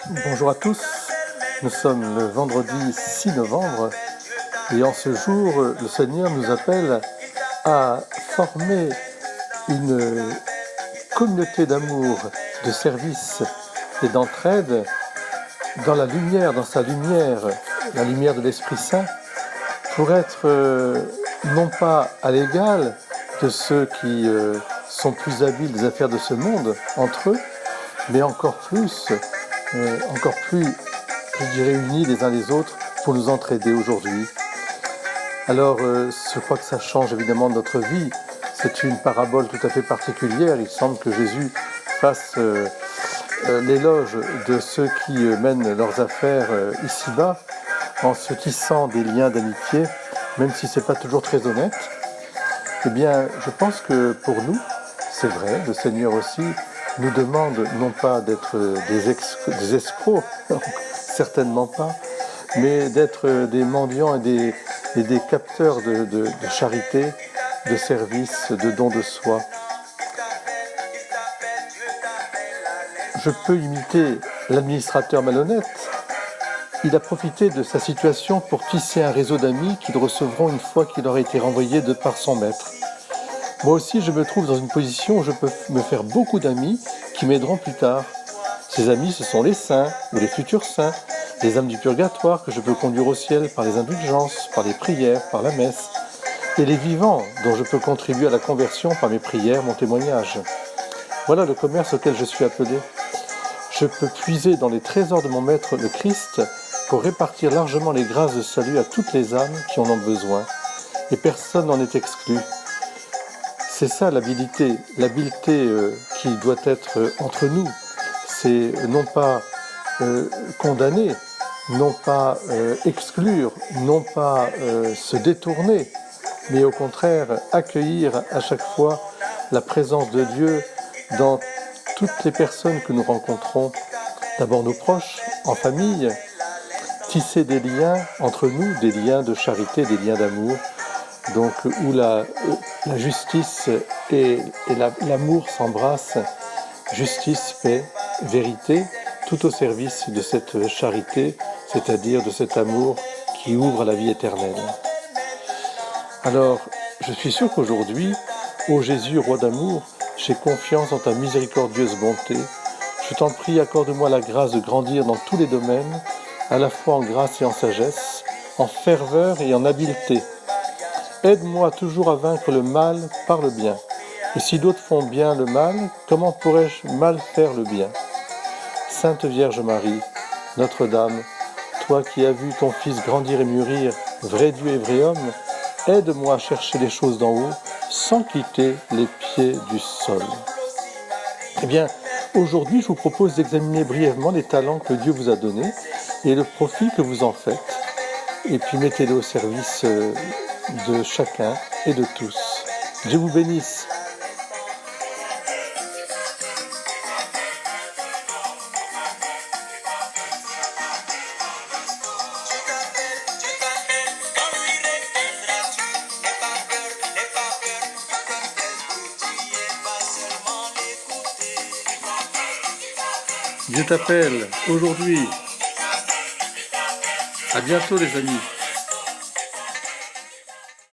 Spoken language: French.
Bonjour à tous, nous sommes le vendredi 6 novembre et en ce jour, le Seigneur nous appelle à former une communauté d'amour, de service et d'entraide dans la lumière, dans sa lumière, la lumière de l'Esprit Saint, pour être non pas à l'égal de ceux qui sont plus habiles des affaires de ce monde entre eux, mais encore plus, je dirais, unis les uns les autres pour nous entraider aujourd'hui. Alors, je crois que ça change évidemment notre vie. C'est une parabole tout à fait particulière. Il semble que Jésus fasse l'éloge de ceux qui mènent leurs affaires ici-bas, en se tissant des liens d'amitié, même si ce n'est pas toujours très honnête. Eh bien, je pense que pour nous, c'est vrai, le Seigneur aussi nous demande non pas d'être des escrocs, certainement pas, mais d'être des mendiants et des capteurs de charité, de service, de don de soi. Je peux imiter l'administrateur malhonnête. Il a profité de sa situation pour tisser un réseau d'amis qu'ils recevront une fois qu'il aura été renvoyé de par son maître. Moi aussi, je me trouve dans une position où je peux me faire beaucoup d'amis qui m'aideront plus tard. Ces amis, ce sont les saints ou les futurs saints, les âmes du purgatoire que je peux conduire au ciel par les indulgences, par les prières, par la messe, et les vivants dont je peux contribuer à la conversion par mes prières, mon témoignage. Voilà le commerce auquel je suis appelé. Je peux puiser dans les trésors de mon Maître le Christ pour répartir largement les grâces de salut à toutes les âmes qui en ont besoin. Et personne n'en est exclu. C'est ça l'habileté qui doit être entre nous. C'est non pas condamner, non pas exclure, non pas se détourner, mais au contraire accueillir à chaque fois la présence de Dieu dans toutes les personnes que nous rencontrons. D'abord nos proches, en famille, tisser des liens entre nous, des liens de charité, des liens d'amour, donc où la justice et l'amour s'embrassent, justice, paix, vérité, tout au service de cette charité, c'est-à-dire de cet amour qui ouvre à la vie éternelle. Alors, je suis sûr qu'aujourd'hui, ô Jésus, roi d'amour, j'ai confiance en ta miséricordieuse bonté. Je t'en prie, accorde-moi la grâce de grandir dans tous les domaines, à la fois en grâce et en sagesse, en ferveur et en habileté. Aide-moi toujours à vaincre le mal par le bien. Et si d'autres font bien le mal, comment pourrais-je mal faire le bien? Sainte Vierge Marie, Notre-Dame, toi qui as vu ton Fils grandir et mûrir, vrai Dieu et vrai homme, aide-moi à chercher les choses d'en haut sans quitter les pieds du sol. Eh bien, aujourd'hui, je vous propose d'examiner brièvement les talents que Dieu vous a donnés et le profit que vous en faites. Et puis mettez-les au service de chacun et de tous. Dieu vous bénisse. Dieu t'appelle aujourd'hui. À bientôt les amis.